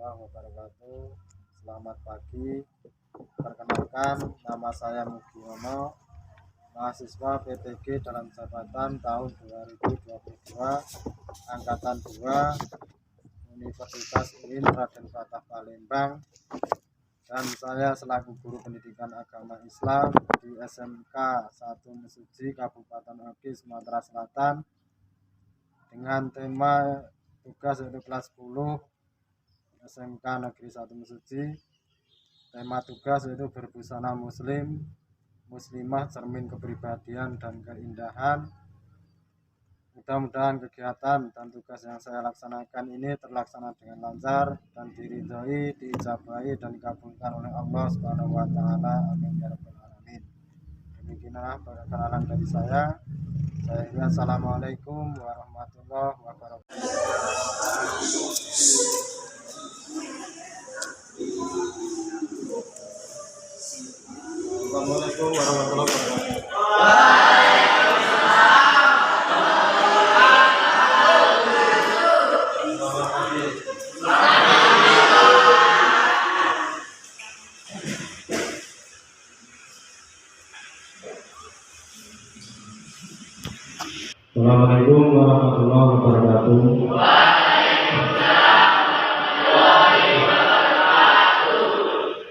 warahmatullahi wabarakatuh. Selamat pagi. Perkenalkan, nama saya Mugiono, mahasiswa PTG dalam jabatan tahun 2022, angkatan 2, Universitas UIN Raden Fatah Palembang. Dan saya selaku guru pendidikan agama Islam di SMK 1 Mesuji, Kabupaten Oki, Sumatera Selatan, dengan tema tugas yaitu kelas 10 SMK Negeri 1 Mesuji. Tema tugas yaitu berbusana muslim, muslimah, cermin kepribadian dan keindahan. Mudah-mudahan kegiatan dan tugas yang saya laksanakan ini terlaksana dengan lancar dan diridhoi, diijabahi dan dikabulkan oleh Allah Subhanahu wa taala. Amin ya rabbal alamin. Demikianlah perkenalan dari saya. Assalamualaikum warahmatullahi wabarakatuh. Assalamualaikum warahmatullahi wabarakatuh. Assalamualaikum warahmatullahi wabarakatuh.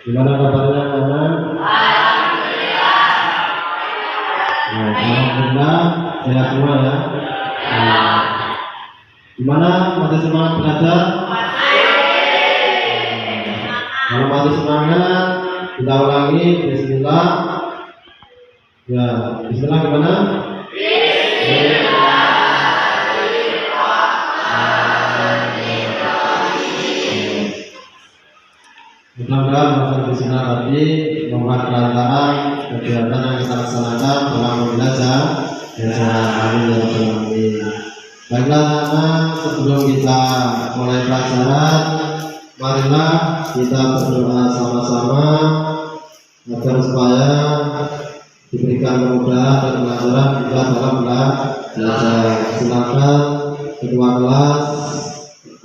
Gimana kabarnya anak? Alhamdulillah sehat semua ya. Gimana, masih semangat belajar? Kalau masih semangat, kita ulangi. Bismillah. Ya, Bismillah gimana? Mudah-mudahan masa di sana tadi membuat kelancaran kegiatan yang kita laksanakan dalam belajar. Amin ya rabbal alamin. Baiklah anak, sebelum kita mulai pelajaran, marilah kita berdoa sama-sama agar supaya diberikan kemudahan dan kelancaran kita dalam belajar. Silakan ketua kelas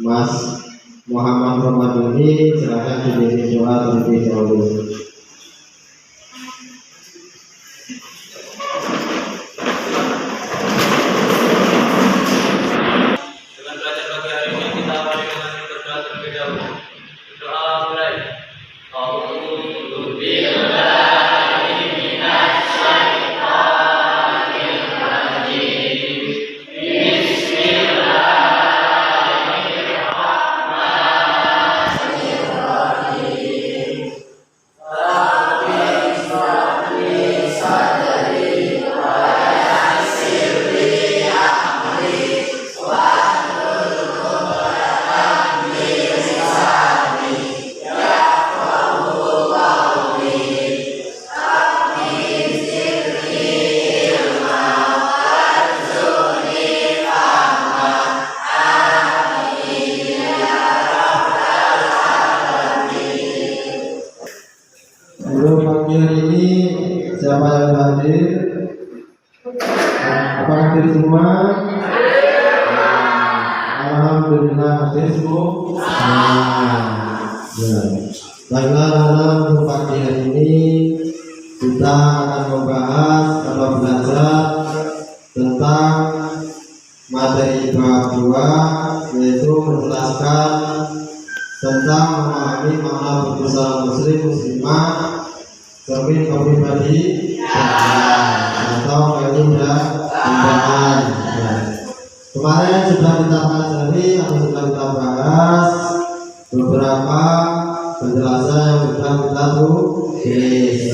Mas Muhammad Ramadhani, silakan dipimpin doa terlebih dahulu. Dengan belajar pagi hari ini kita awali dengan berdoa terlebih dahulu. Doa mulai. A'udzu billahi minasy syaithanir rajim. Bismillah. Pagi hari ini siapa yang hadir? Apakah hadir semua? Alhamdulillah hadir semua. Ya. Baiklah anak, untuk pagi hari ini kita akan membahas atau belajar tentang materi bab 2, yaitu menjelaskan tentang memahami makna berbusana muslim muslimah, cermin kepribadi atau keindahan. Kemarin sudah kita pelajari atau sudah kita bahas beberapa penjelasan yang sudah kita tulis.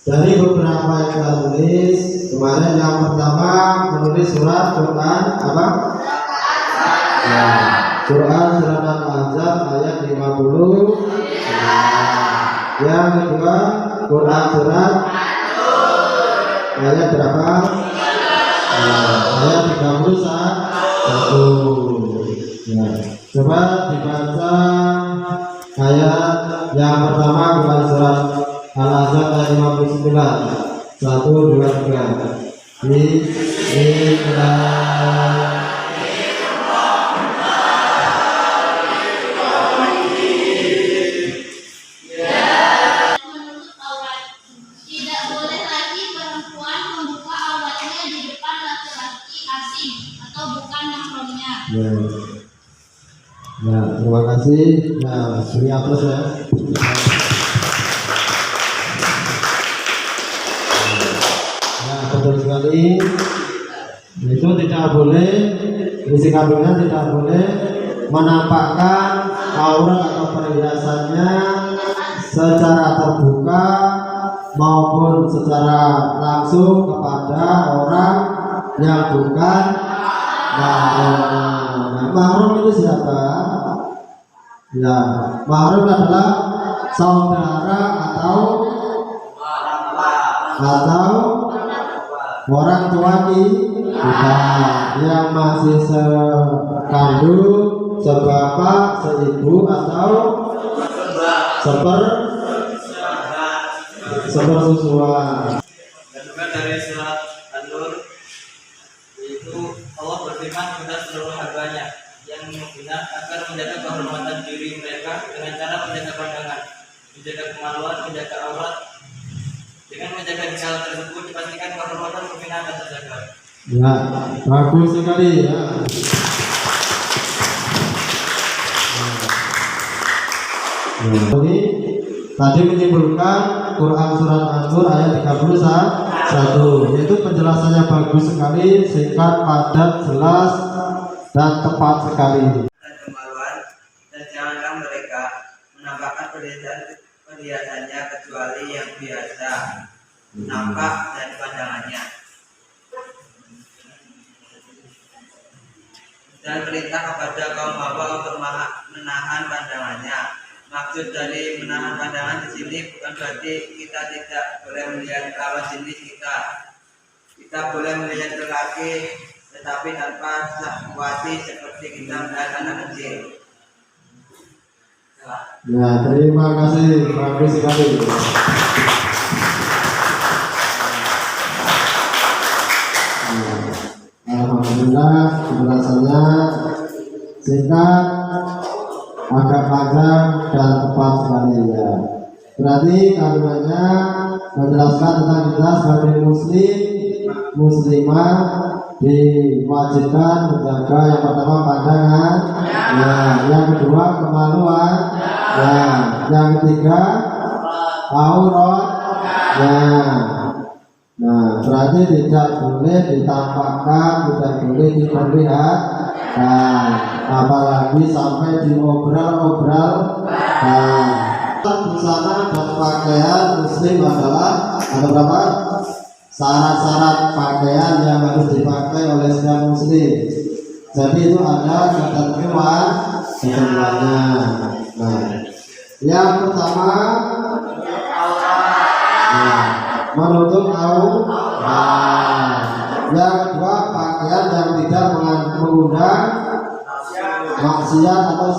Dari beberapa yang kita tulis kemarin, yang pertama menulis surat Quran apa? Quran surat Al-Ahzab ayat 50. Yang kedua Quran surat ayat berapa? Ayat 31. Ya. Coba dibaca ayat yang pertama, Quran surat Al-Ahzab ayat 59. 1, 2, 3. Bismillah. kasih. Nah, beri aplaus ya. Nah, betul sekali. Itu tidak boleh, isi kandungan tidak boleh menampakkan aurat atau perhiasannya secara terbuka maupun secara langsung kepada orang yang bukan mahram. Mahram itu siapa? Ya, mahram adalah saudara atau orang tua kita yang masih sekandung, sebapak, seibu atau sepersusuan. Dan juga dari surat An-Nur yaitu Allah berfirman kepada seluruh hambanya yang mukminah agar menjaga kehormatan diri mereka dengan cara menjaga pandangan, menjaga kemaluan, menjaga aurat. Dengan menjaga hal tersebut dipastikan kehormatan mukminah akan terjaga. Ya, bagus sekali ya. Ini tadi menyimpulkan Quran surat An-Nur ayat 31, yaitu penjelasannya bagus sekali, singkat, padat, jelas, dan tepat sekali. Dan kemaluan, dan janganlah mereka menampakkan perhiasannya kecuali yang biasa nampak dari pandangannya. Dan perintah kepada kaum hawa untuk menahan pandangannya. Maksud dari menahan pandangan di sini bukan berarti kita tidak boleh melihat lawan jenis kita. Kita boleh melihat lelaki, tetapi tanpa syahwati seperti kita melihat anak kecil. Ya, terima kasih, bagus sekali. Alhamdulillah, penjelasannya singkat, agak panjang dan tepat sekali ya. Berarti kandungannya menjelaskan tentang kita sebagai muslimah diwajibkan menjaga yang pertama pandangan, ya, yang kedua kemaluan, ya, yang ketiga aurat, ya. Nah, berarti tidak boleh ditampakkan, tidak boleh diperlihatkan, apalagi sampai diobrol-obrol. Busana dan pakaian muslim adalah ada berapa? Syarat-syarat pakaian yang harus dipakai oleh setiap muslim. Jadi itu ada ketentuannya. Nah, yang pertama, menutup aurat. Yang kedua, pakaian yang tidak mengundang maksiat atau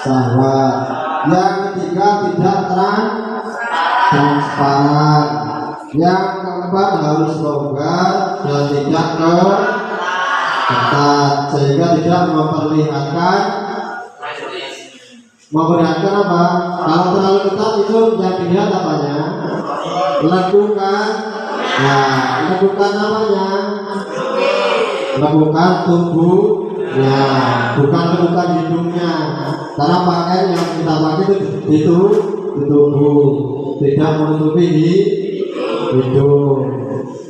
syahwat. Yang ketiga, tidak transparan. Yang keempat, harus longgar dan tidak ketat, sehingga tidak memperlihatkan apa? Kalau terlalu ketat itu yang dilihat apanya? Lekukan. Nah, lekukan namanya lekukan tubuh, ya, bukan lekukan hidungnya. Karena pakaian yang kita pakai itu tubuh, tidak menutupi hidung.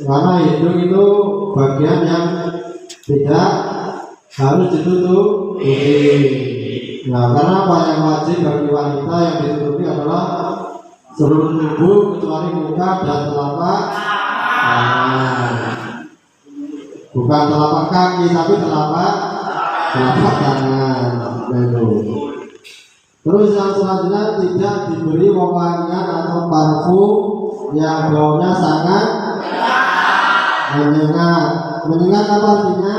Karena hidung itu bagian yang tidak harus ditutupi. Nah, karena apa yang wajib bagi wanita yang ditutupi adalah seluruh tubuh kecuali muka dan telapak tangan. Bukan telapak kaki tapi telapak tangan. Terus yang selanjutnya tidak diberi wewangian atau parfum yang baunya sangat menyengat. Menyengat apa artinya?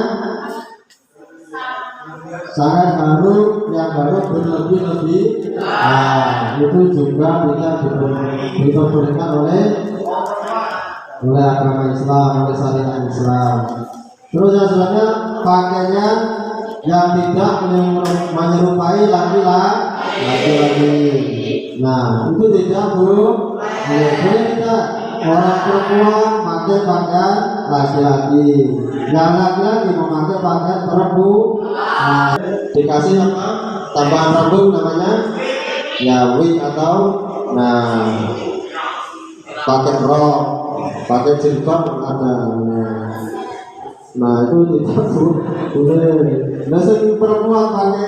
Sangat harum, yang harum berlebih-lebih. Nah, itu juga tidak diperbolehkan oleh agama Islam, oleh syariat Islam. Terus yang selanjutnya, pakainya yang tidak menyerupai laki-laki. Nah, itu tidak boleh tidak. Orang perempuan pakai pakaian laki-laki, yang laki-laki memakai pakaian perempuan. Nah, dikasih apa? tambahan rambut namanya ya wig atau nah pakai rok, pakai jilbab ada. Nah itu tidak boleh. Nah perempuan pakai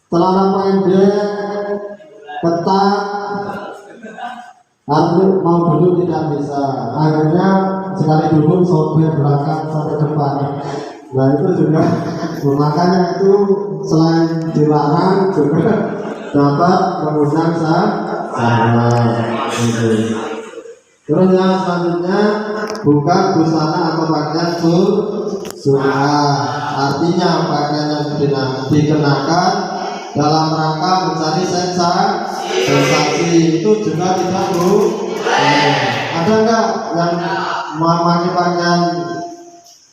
celana pendek ketat, artinya mau duduk tidak bisa, akhirnya sekali duduk sobek belakang sampai depan. Nah itu juga makanya itu selain dilarang juga dapat mengundang sahabat. Terus yang selanjutnya bukan busana atau pakaian sunnah, artinya pakaian yang dikenakan dalam rangka mencari sensasi itu juga tidak boleh. Ada enggak yang memakai pakaian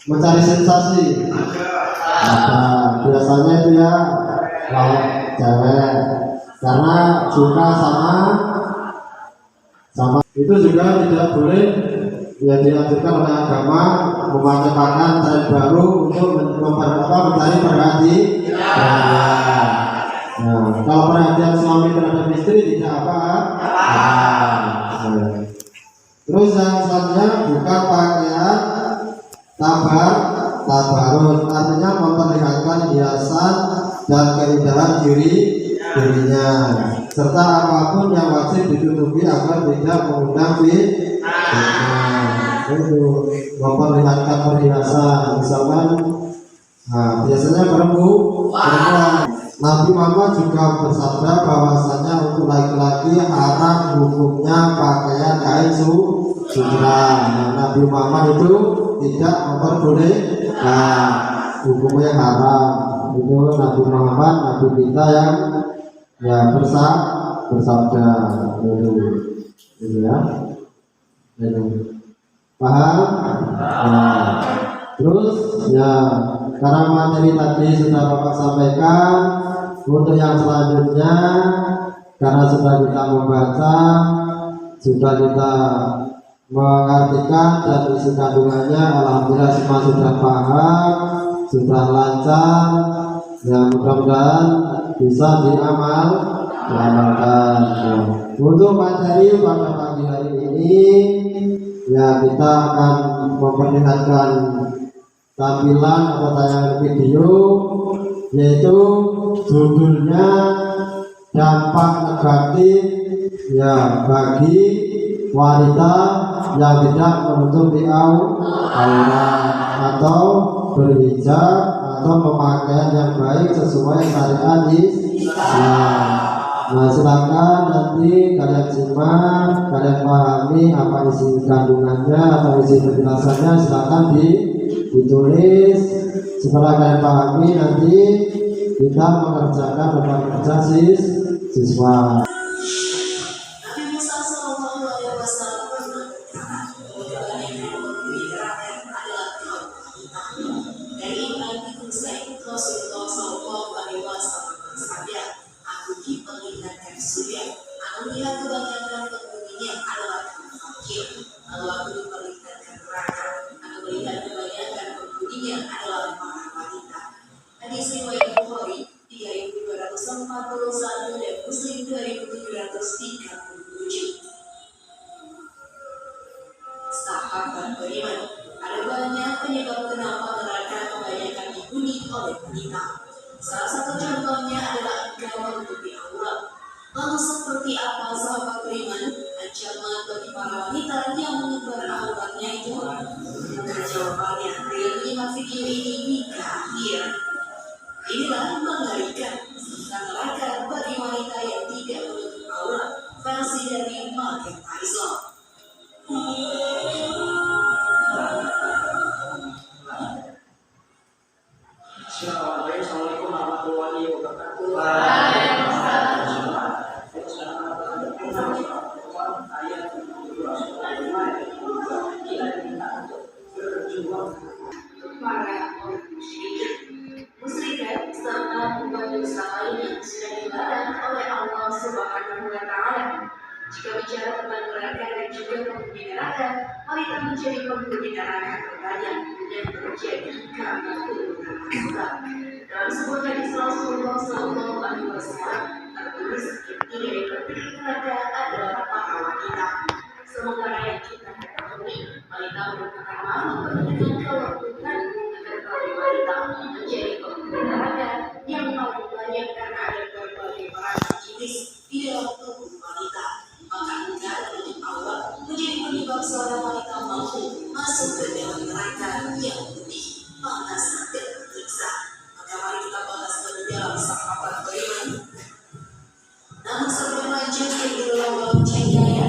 mencari sensasi? Ada. Biasanya itu ya lawan cewek karena suka sama itu juga tidak boleh. Ya dianjurkan oleh agama memakai pakaian tren baru untuk mencari perhatian. Nah, kalau perhatian suami terhadap istri tidak apa-apa. Terus yang selanjutnya bukan pakaian tabarut, artinya memperlihatkan hiasan dan keindahan dirinya, serta apapun yang wajib ditutupi agar tidak mengundang fitnah. Itu memperlihatkan perhiasan, misalkan, nah, biasanya perempuan. Nabi Muhammad juga bersabda bahwasanya untuk laki-laki haram hukumnya pakaian kain sutra. Nah, Nabi Muhammad itu tidak memperbolehkan, hukumnya haram. Itu Nabi Muhammad, Nabi kita yang ya bersabda itu ya. Itu. Paham? Nah, terus ya karena materi tadi sudah Bapak sampaikan, untuk yang selanjutnya karena sudah kita membaca, sudah kita mengartikan dan isi kandungannya, alhamdulillah semua sudah paham, sudah lancar. Ya mudah-mudahan bisa diamalkan. Nah, untuk materi pada pagi hari ini ya kita akan memperlihatkan tampilan atau tayangan video, yaitu judulnya dampak negatif ya bagi wanita yang tidak menutupi aurat atau berhijab atau pemakaian yang baik sesuai syariat Islam. Nah silakan nanti kalian simak, kalian pahami apa isi kandungannya atau isi penjelasannya, silakan ditulis. Setelah kalian pahami nanti kita mengerjakan beberapa kerja siswa. Hadis riwayat Bukhari 3241 dan Muslim 2737. Sahabat beriman, ada banyak penyebab kenapa neraka kebanyakan dihuni oleh wanita. Salah satu contohnya adalah engkau menutupi aurat. Lalu seperti apa sahabat beriman ancaman bagi para wanita yang menyebar auratnya itu? Bukan jawabannya dengan menyimak video ini hingga akhir. Inilah mengerikan neraka bagi wanita yang tidak menutup aurat, versi dari Market Islam. Assalamualaikum warahmatullahi wabarakatuh. Para orang musyrikin serta pembuat dosa lain yang sudah dilarang oleh Allah Subhanahu wa Ta'ala. Jika bicara tentang neraka dan juga penghuni neraka, wanita menjadi penghuni neraka terbanyak dan terjadi karena keburukan akhlak. Dalam sebuah hadis Rasulullah SAW tertulis ini neraka adalah para wanita. Sementara yang kita ketahui, wanita merupakan makhluk dengan kewajiban agar para wanita menjadi penghuni neraka yang paling banyak karena ada berbagai perasaan jenis di dalam tubuh wanita. Maka engkau untuk Allah menjadi penyebab seorang wanita mampu masuk ke dalam neraka yang putih, panas, dan menyiksa. Maka mari kita bahas lebih dalam sahabat beriman. Namun sebelum lanjut ke dalam cengkaya,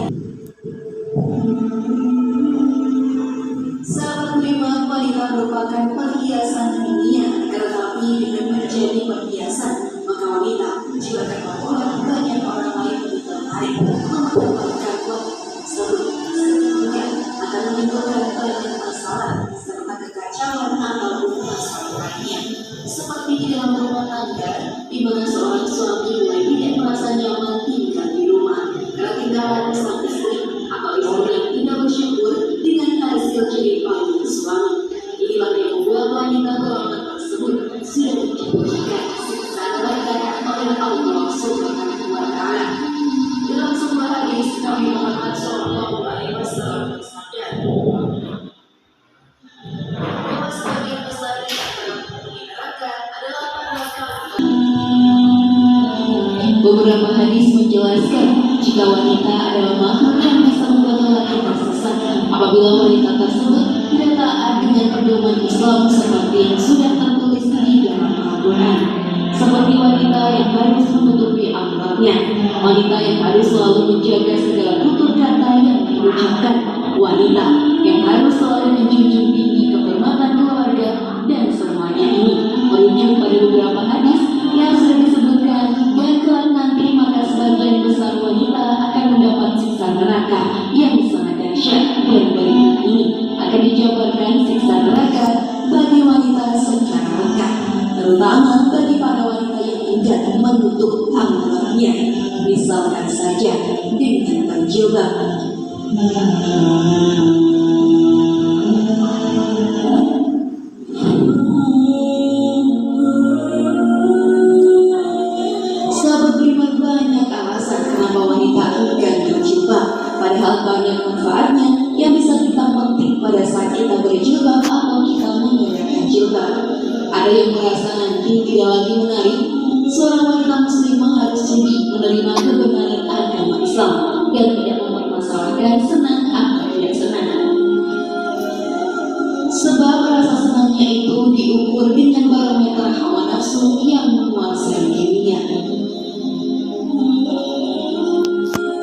sahabat beriman, wanita merupakan perhiasan dunia, tetapi dengan menjadi perhiasan, maka wanita juga akan membuat banyak orang lain lebih tertarik mempertahankan wanita tersebut. Sehingga akan menimbulkan banyak masalah serta kekacauan ataupun masalah lainnya. Seperti di dalam rumah tangga, di mana seorang suami mulai tidak merasa nyaman tinggal di rumah karena tinggalan sang istri atau istri yang tidak bersyukur dengan hasil jerih payah suami. Inilah yang membuat wanita golongan tersebut sudah dijadikan siksa neraka oleh Allah Subhanahu wa Ta'ala. Dalam sebuah hadis Nabi Muhammad SAW bersabda, bahwa sebagian besar di antara penghuni neraka adalah para beberapa hadis menjelaskan jika wanita adalah makhluk yang bisa membuat lelaki tersesat apabila wanita tersebut tidak taat dengan pedoman Islam seperti yang sudah tertulis di dalam Al-Quran. Seperti wanita yang harus menutupi auratnya, wanita yang harus selalu menjaga segala tutur kata yang diucapkan, wanita yang harus selalu menjunjung tinggi kehormatan keluarga, dan semuanya ini merujuk pada beberapa hadis yang sudah disebutkan. Dan kelak nanti maka sebagian besar wanita akan mendapat siksa neraka yang sangat dahsyat, dan berikut ini akan dijabarkan siksa neraka bagi wanita secara lengkap, terutama bagi para wanita yang enggan menutup auratnya, misalkan saja dengan berjilbab. Sahabat beriman, banyak alasan kenapa wanita enggan berjilbab, padahal banyak manfaatnya yang bisa kita petik pada saat kita berjilbab atau kita menggunakan jilbab. Ada yang merasa nanti tidak lagi menarik. Seorang wanita muslimah harus jeli menerima kebenaran agama Islam dan tidak mempermasalahkan senang atau tidak senang. Sebab rasa senangnya itu diukur dengan barometer hawa nafsu yang menguasai dirinya.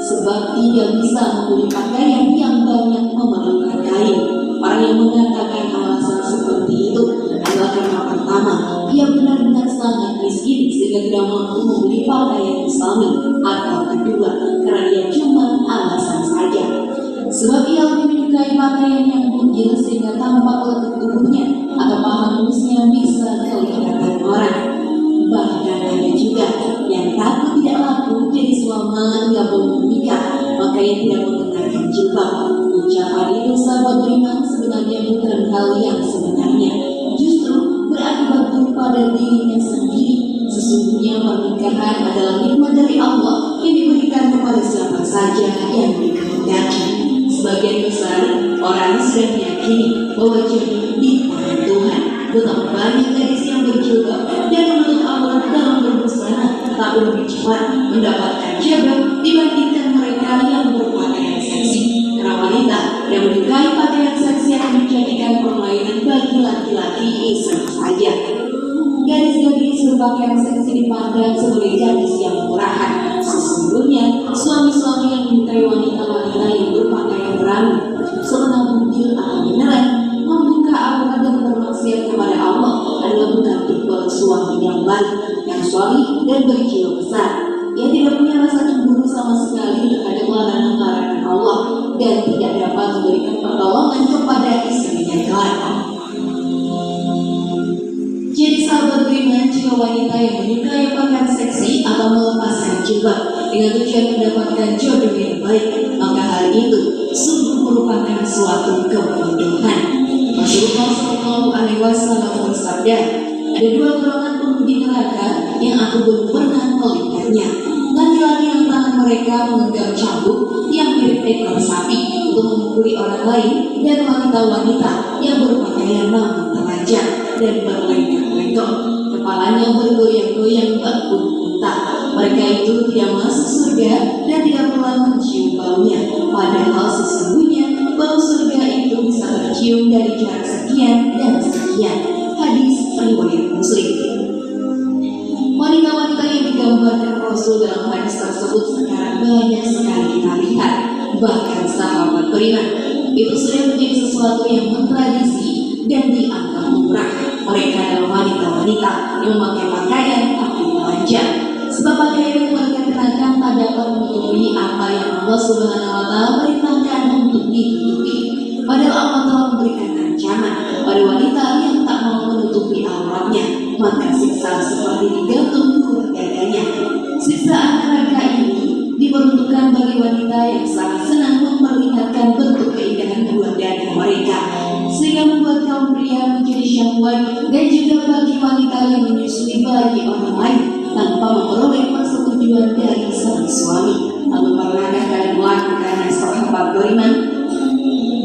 Sebab tidak bisa membeli pakaian yang banyak memerlukan kain. Orang yang mengatakan alasan seperti itu adalah karena pertama, ia benar-benar sangat miskin sehingga tidak mampu membeli pakaian Islami, atau kedua, karena dia cuma alasan saja. Sebab ia lebih menyukai pakaian yang bugil sehingga tampak lekuk tubuhnya atau paha tulusnya bisa kelihatan orang. Bahkan ada juga yang takut tidak laku jadi selama nggak belum menikah, makanya tidak mengenakan jilbab. Ucapan itu sahabat beriman sebenarnya bukan hal yang sebenarnya, justru berakibat buruk pada dirinya sendiri. Sesungguhnya pernikahan adalah nikmat dari Allah yang diberikan kepada siapa saja yang dikehendaki. Sebagian besar orang sudah meyakini bahwa jodoh di tangan Tuhan. Betapa banyak gadis yang berjilbab dan menutup aurat dalam berbusana, tapi lebih cepat mendapatkan jodoh dibandingkan mereka yang berpakaian seksi. Karena wanita yang menyukai pakaian seksi akan menjadikan permainan bagi laki-laki iseng saja. Gadis-gadis berpakaian seksi dipandang sebagai gadis yang murahan. Sesungguhnya suami-suami yang menyukai wanita-wanita yang berpakaian berani, sebenarnya bugil atau beneran membuka aurat dan bermaksiat kepada Allah adalah bukan tipe suami yang baik, yang solih dan berjiwa besar. Ia tidak punya rasa cemburu sama sekali terhadap larangan-larangan Allah dan tidak dapat memberikan pertolongan kepada istrinya kelak. Jadi sahabat beriman, jika wanita yang menyukai pakaian seksi atau melepaskan jilbab dengan tujuan mendapatkan jodoh yang baik, maka hal itu sungguh merupakan suatu kebodohan. Rasulullah SAW bersabda, ada dua golongan di neraka yang aku belum pernah melihatnya. Laki-laki yang tangan mereka memegang cambuk yang mirip ekor sapi untuk memukuli orang lain, dan wanita-wanita yang berpakaian namun telanjang dan berlenggak-lenggok, kepalanya bergoyang-goyang berunta. Mereka itu tidak masuk surga dan tidak pernah mencium baunya, padahal sesungguhnya bau surga itu bisa tercium dari jarak sekian dan sekian. Hadis riwayat Muslim. Wanita-wanita yang digambarkan Rasul dalam hadis tersebut sekarang banyak sekali kita lihat. Bahkan sahabat beriman itu sudah menjadi sesuatu yang mentradisi dan dianggap lumrah. Mereka adalah wanita-wanita yang memakai pakaian tapi telanjang, sebab pakaian yang mereka kenakan tak dapat menutupi apa yang Allah Subhanahu wa Ta'ala perintahkan untuk ditutupi. Padahal Allah telah memberikan ancaman pada wanita yang tak mau menutupi auratnya, maka siksa seperti digantung kurung dadanya. Siksaan neraka ini diperuntukkan bagi wanita yang sangat senang memperlihatkan bentuk keindahan buah dada mereka, sehingga membuat kaum pria menjadi syahwat, dan juga bagi wanita yang menyusui bayi orang lain tanpa memperoleh persetujuan dari sang suami. Lalu pernahkah kalian melakukannya, sahabat beriman?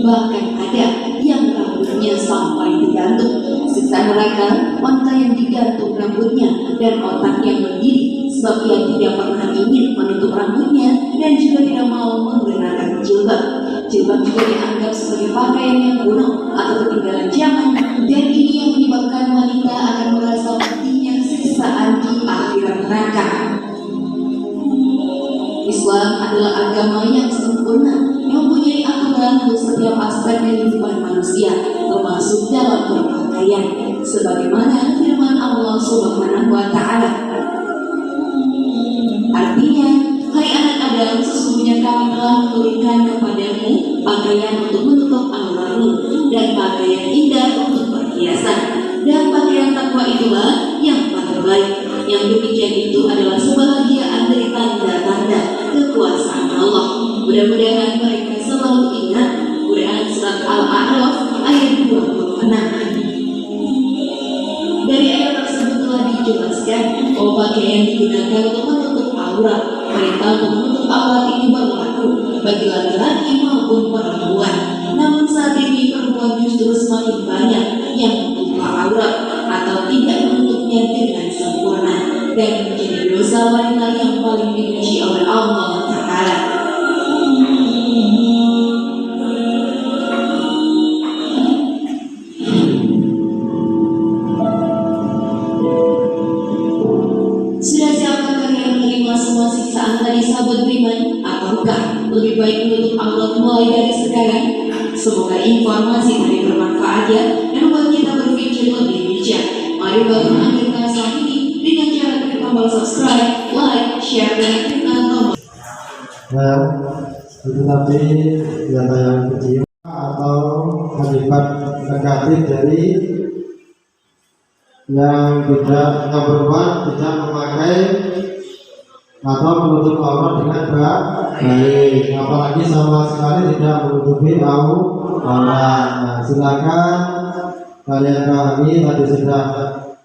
Bahkan ada yang rambutnya sampai digantung. Siksa neraka wanita yang digantung rambutnya dan otak yang mendidih, sebab ia tidak pernah ingin menutup rambutnya dan juga tidak mau menggunakan jilbab. Jilbab juga dianggap sebagai pakaian yang kuno atau ketinggalan zaman, dan ini yang menyebabkan wanita akan merasa pedihnya siksaan di akhirat neraka. Islam adalah agama yang sempurna, yang mempunyai aturan untuk setiap aspek kehidupan manusia, termasuk dalam berpakaian, sebagaimana firman Allah Subhanahu wa Ta'ala. Artinya, hai anak Adam, sesungguhnya kami telah memberikan kepadamu pakaian untuk menutup auratmu dan pakaian indah untuk perhiasan, dan pakaian takwa itulah yang paling baik. Yang demikian itu adalah sebahagiaan dari tanda-tanda kekuasaan Allah. Mudah-mudahan mereka selalu ingat Quran surat Al-A'raf ayat 26. Dari ayat tersebut telah dijelaskan bahwa pakaian digunakan untuk menutup aurat. Perintah untuk menutup aurat ini berlaku bagi laki-laki maupun perempuan. Namun saat ini perempuan justru semakin banyak yang membuka aurat atau tidak menutupnya dengan sempurna, dan menjadi dosa wanita yang paling dibenci oleh Allah Ta'ala. Sudah siapkah kalian menerima semua siksaan dari sahabat beriman, ataukah lebih baik menutup aurat mulai dari sekarang? Semoga informasi tadi bermanfaat ya, dan membuat kita berpikir lebih bijak. Mari bantu mengakhirkan saat ini dengan cara klik tombol subscribe, like, share, dan tekan tombol. Nah, itu tadi data yang kecil atau akibat negatif dari yang berbuat tidak memakai atau menutup aurat dengan baik, apalagi sama sekali tidak menutupi aurat. Nah, silakan kalian pahami, tadi sudah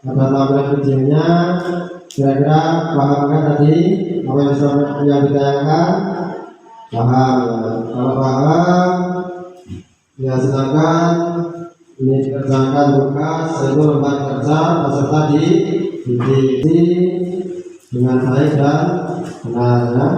ada tampilan videonya. Kira-kira paham kan tadi apa yang ditayangkan? Paham ya? Kalau paham ya silakan ini dikerjakan tugas, yaitu lembar kerja peserta dididik dengan baik dan benar ya.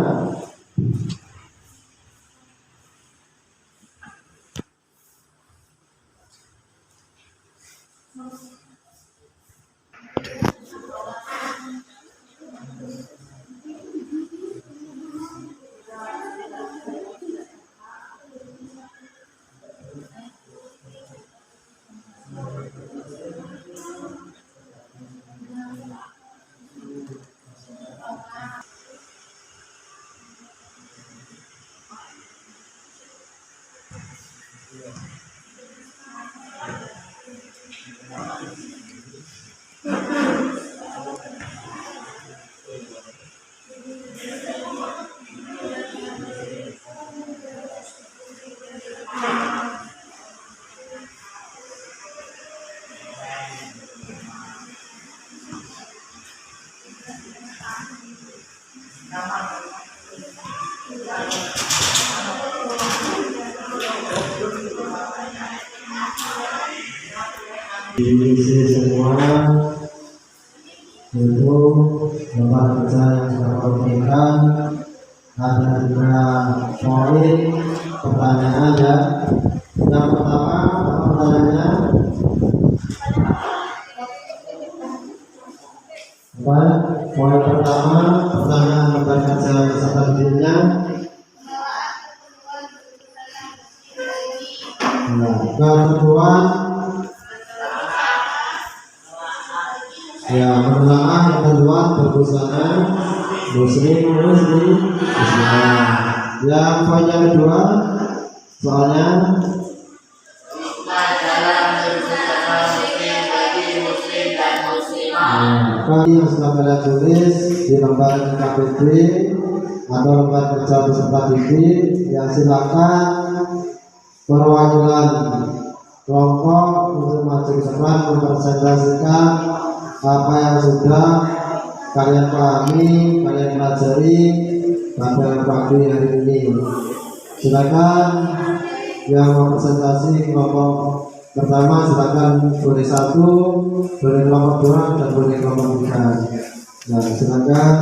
Diisi semua itu lembar kerja yang sudah kau berikan. Ada juga poin pertanyaan ya. Yang pertama pertanyaannya apa? Poin pertama pertanyaan lembar kerja peserta didiknya. Kedua ya pertama yang kedua berbusana muslim muslimah. Yang poin yang kedua soalnya kali yang sudah kalian tulis di lembar KPD atau lembar kerja peserta didik, yang silakan perwakilan kelompok untuk maju ke depan mempresentasikan apa yang sudah kalian pahami, kalian pelajari pada pagi hari ini. Silakan yang mau presentasi kelompok pertama, silakan boleh satu, boleh kelompok dua, dan boleh kelompok tiga. Nah, silakan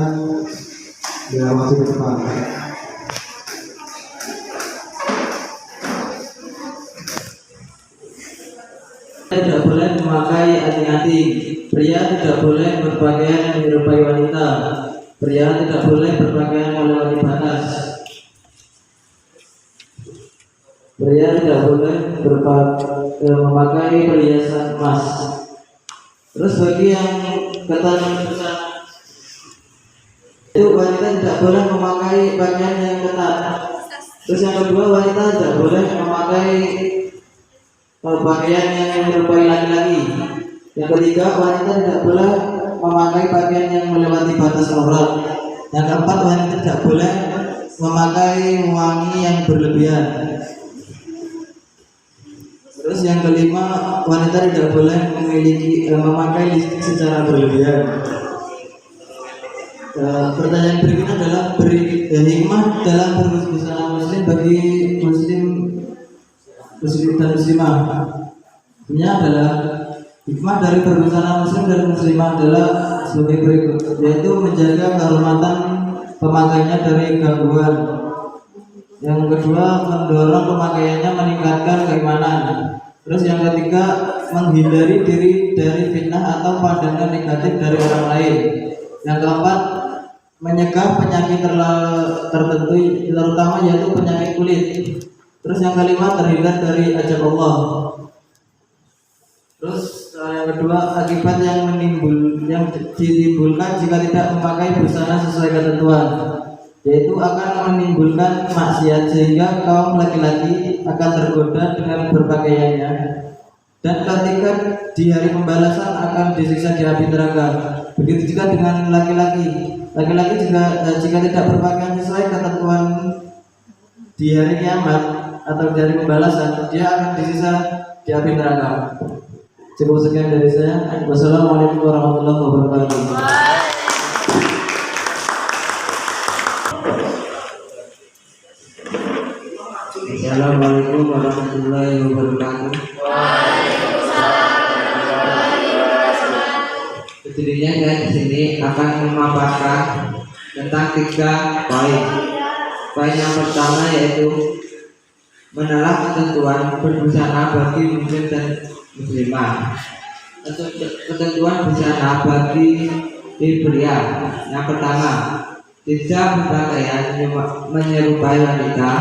yang maju ke depan. Tidak boleh memakai anting-anting. Pria tidak boleh berpakaian yang menyerupai wanita. Pria tidak boleh berpakaian melewati batas. Pria tidak boleh memakai perhiasan emas. Terus bagi yang ketat itu wanita tidak boleh memakai pakaian yang ketat. Terus yang kedua, wanita tidak boleh memakai pakaian yang menyerupai laki-laki. Yang ketiga, wanita tidak boleh memakai pakaian yang melewati batas aurat. Yang keempat, wanita tidak boleh memakai wangi yang berlebihan. Terus yang kelima, wanita tidak boleh memakai lipstik secara berlebihan. Pertanyaan berikutnya adalah hikmah dalam berbusana muslim bagi muslim dan muslimah. Ini adalah hikmah dari berbusana muslim dan muslimah adalah sebagai berikut, yaitu menjaga kehormatan pemakainya dari gangguan. Yang kedua, mendorong pemakaiannya meningkatkan keimanan. Terus yang ketiga, menghindari diri dari fitnah atau pandangan negatif dari orang lain. Yang keempat, menyegah penyakit tertentu, terutama yaitu penyakit kulit. Terus yang kelima, terhindar dari ajab Allah. Terus yang kedua, akibat yang ditimbulkan jika tidak memakai busana sesuai ketentuan, yaitu akan menimbulkan maksiat sehingga kaum laki-laki akan tergoda dengan berpakaiannya, dan ketika di hari pembalasan akan disiksa di api neraka. Begitu juga dengan laki-laki. Laki-laki jika tidak berpakaian sesuai ketentuan di hari kiamat atau di hari pembalasan, dia akan disiksa di api neraka. Cukup sekian dari saya. Wassalamualaikum warahmatullahi wabarakatuh. Assalamualaikum warahmatullahi wabarakatuh. Sejujurnya saya di sini akan memaparkan tentang 3 poin. Poin yang pertama yaitu menelaah ketentuan berbusana bagi muslim dan muslimah. Ketentuan busana bagi pria. Yang pertama, tidak berpakaian menyerupai wanita,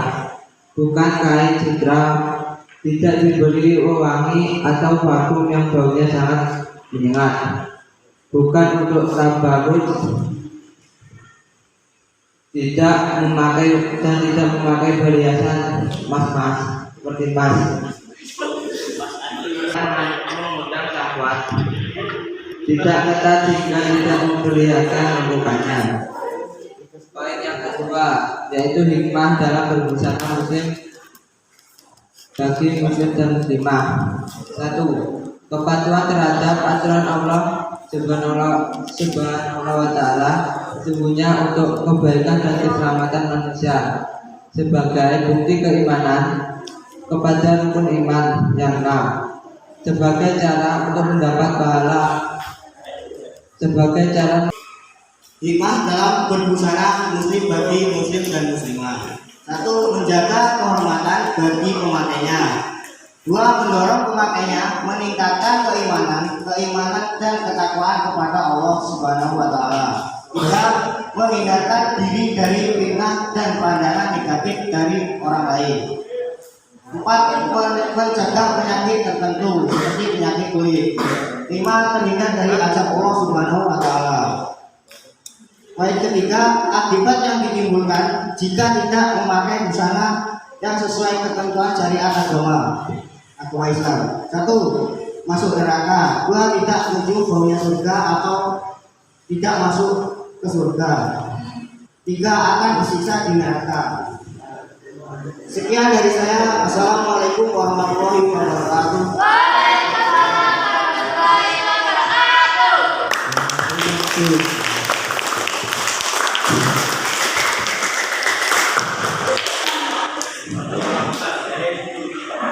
bukan kain sutra, tidak diberi wewangi atau parfum yang baunya sangat menyengat, bukan untuk tabarruj, tidak memakai perhiasan emas seperti emas, mengundang syahwat, tidak ketat jika tidak memperlihatkan mukanya. Poin yang kedua yaitu hikmah dalam berbusana muslim bagi muslim dan muslimah. 1. Kepatuhan terhadap aturan Allah Subhanahu wa ta'ala sesungguhnya untuk kebaikan dan keselamatan manusia sebagai bukti keimanan kepada rukun iman yang 6, sebagai cara untuk mendapat pahala, sebagai cara hikmah dalam berbusana muslim bagi muslim dan muslimah. 1. Menjaga kehormatan bagi pemakainya. 2. Mendorong pemakainya meningkatkan keimanan dan ketakwaan kepada Allah Subhanahu wa taala. 3. Menghindarkan diri dari fitnah dan pandangan negatif dari orang lain. 4. Mencegah penyakit tertentu seperti penyakit kulit. 5. Terhindar dari azab Allah Subhanahu wa taala. Poin ketiga, akibat yang ditimbulkan jika tidak memakai busana yang sesuai ketentuan syariat agama Islam. 1. Masuk neraka. 2. Tidak mencium baunya surga atau tidak masuk ke surga. 3. Akan disiksa di neraka. Sekian dari saya. Assalamualaikum warahmatullahi wabarakatuh.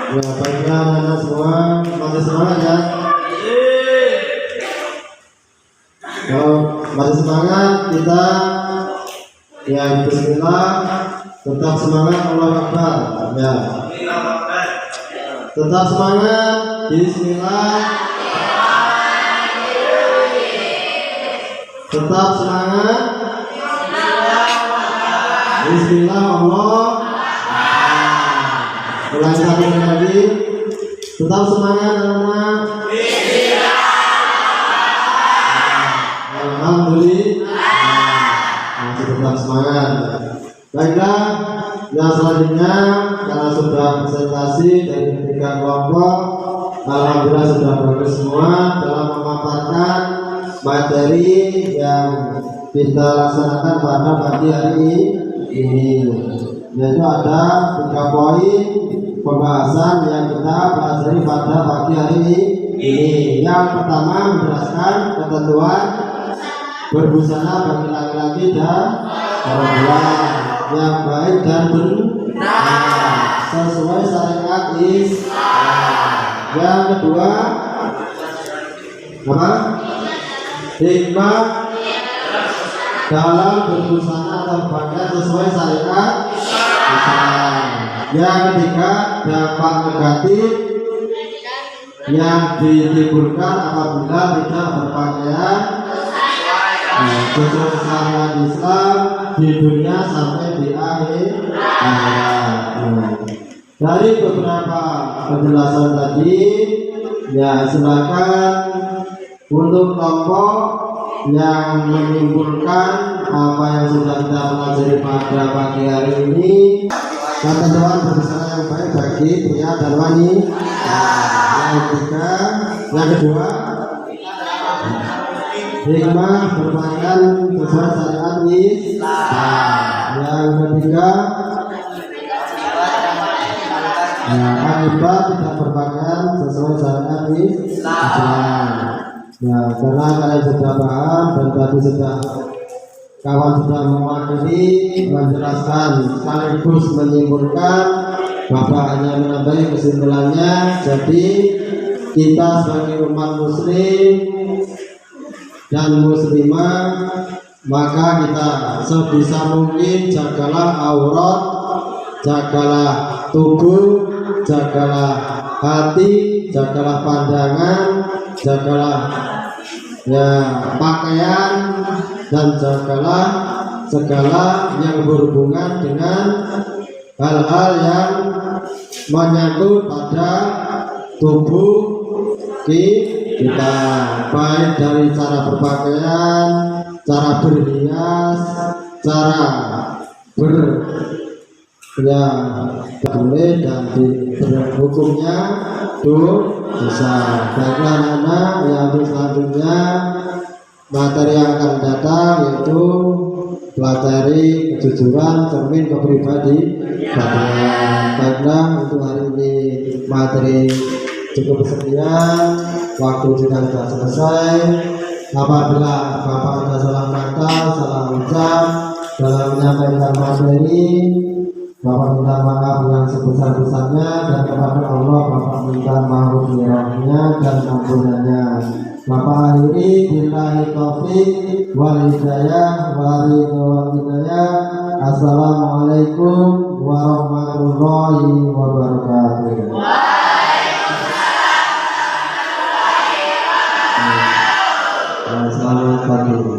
Ya, baiklah anak semua, masih semangat ya. Kalau masih semangat, kita ya bismillah, tetap semangat, Allah Akbar ya. Tetap semangat, bismillah. Tetap semangat, bismillah Allah. Ulangi satu lagi. Tetap semangat anak-anak. Alhamdulillah. Masih tetap semangat. Baiklah, yang selanjutnya karena sudah presentasi dari ketiga kelompok, alhamdulillah sudah bagus semua dalam memaparkan materi yang kita laksanakan pada pagi hari ini. Yaitu ada 3 poin pembahasan yang kita pelajari pada pagi hari ini. Yang pertama menjelaskan ketentuan berbusana bagi laki-laki dan perempuan yang baik dan benar sesuai syariat Islam. Yang kedua apa? Hikmah dalam berbusana atau pakaian sesuai syariat Islam. Yang ketiga, dampak negatif yang ditimbulkan apabila tidak berpakaian sesuai syariat Islam di dunia sampai di akhir hayat. Dari beberapa penjelasan tadi, ya silakan untuk kelompok yang menyimpulkan apa yang sudah kita pelajari pada pagi hari ini. Ketentuan berbusana yang baik bagi pria dan wanita. Yang ketiga, yang kedua, hikmah berpakaian sesuai syariat Islam. Yang ketiga, akibat tidak berpakaian sesuai syariat Islam. Ya, karena kalian sudah paham dan tadi kawan sudah mewakili menjelaskan sekaligus menyimpulkan, Bapak hanya menambahi kesimpulannya. Jadi kita sebagai umat muslim dan muslimah, maka kita sebisa mungkin jagalah aurat, jagalah tubuh, jagalah hati, jagalah pandangan, jagalah ya pakaian, dan jagalah segala yang berhubungan dengan hal-hal yang menyangkut pada tubuh kita, baik dari cara berpakaian, cara berhias, cara ya boleh dan hukumnya dosa. Baiklah anak-anak, yang selanjutnya materi yang akan datang yaitu pelajari kejujuran cermin kepribadian. Baiklah, untuk hari ini materi cukup sekian, waktu sudah selesai. Apabila Bapak ada salah kata kata, salah ucap dalam menyampaikan materi. Bapak minta maaf yang sebesar-besarnya, dan kepada Allah Bapak minta maghfirahnya dan ampunannya. Bapak akhiri billahi taufik wal hidayah wal hidayah. Assalamualaikum warahmatullahi wabarakatuh. Selamat pagi.